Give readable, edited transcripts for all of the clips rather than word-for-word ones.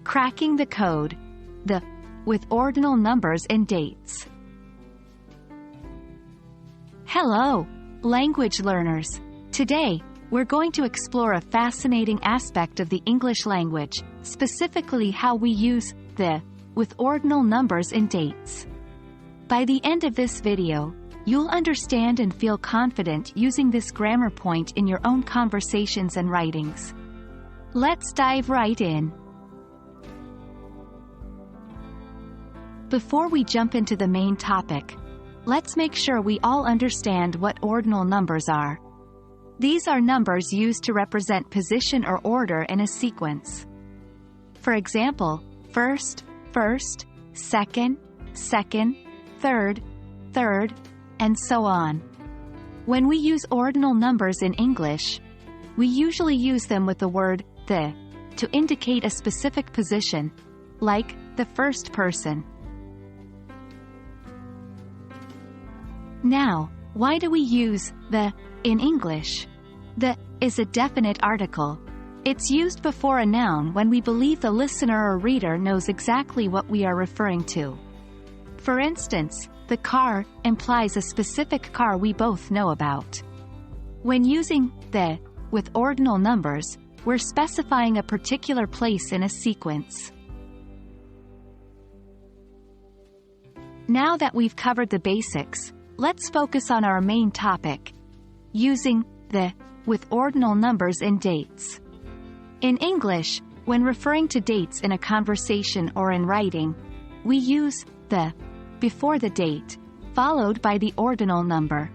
Cracking the code. The with ordinal numbers and dates. Hello, language learners. Today, we're going to explore a fascinating aspect of the English language, specifically how we use the with ordinal numbers and dates. By the end of this video, you'll understand and feel confident using this grammar point in your own conversations and writings. Let's dive right in. Before we jump into the main topic, let's make sure we all understand what ordinal numbers are. These are numbers used to represent position or order in a sequence. For example, first, second, third, and so on. When we use ordinal numbers in English, we usually use them with the word the to indicate a specific position, like the first person. Now, why do we use the in English? The is a definite article. It's used before a noun when we believe the listener or reader knows exactly what we are referring to. For instance, the car implies a specific car we both know about. When using the with ordinal numbers, we're specifying a particular place in a sequence. Now that we've covered the basics, let's focus on our main topic, using the with ordinal numbers and dates. In English, when referring to dates in a conversation or in writing, we use the before the date, followed by the ordinal number.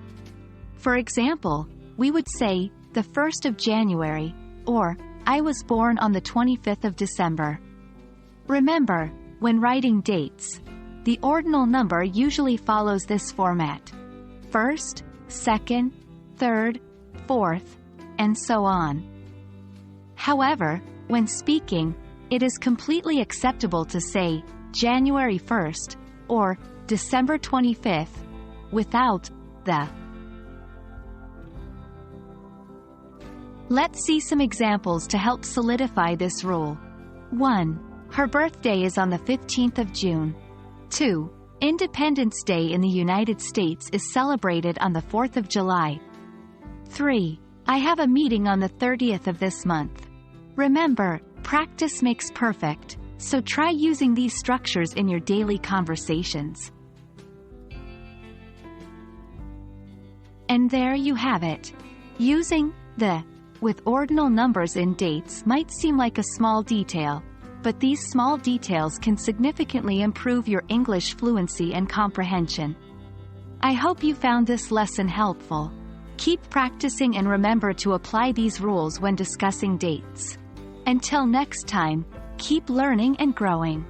For example, we would say the 1st of January, or I was born on the 25th of December. Remember, when writing dates, the ordinal number usually follows this format: first, second, third, fourth, and so on. However, when speaking, it is completely acceptable to say January 1st or December 25th without the. Let's see some examples to help solidify this rule. 1. Her birthday is on the 15th of June. 2. Independence Day in the United States is celebrated on the 4th of July. 3. I have a meeting on the 30th of this month. Remember, practice makes perfect, so try using these structures in your daily conversations. And there you have it. Using the with ordinal numbers and dates might seem like a small detail, but these small details can significantly improve your English fluency and comprehension. I hope you found this lesson helpful. Keep practicing and remember to apply these rules when discussing dates. Until next time, keep learning and growing.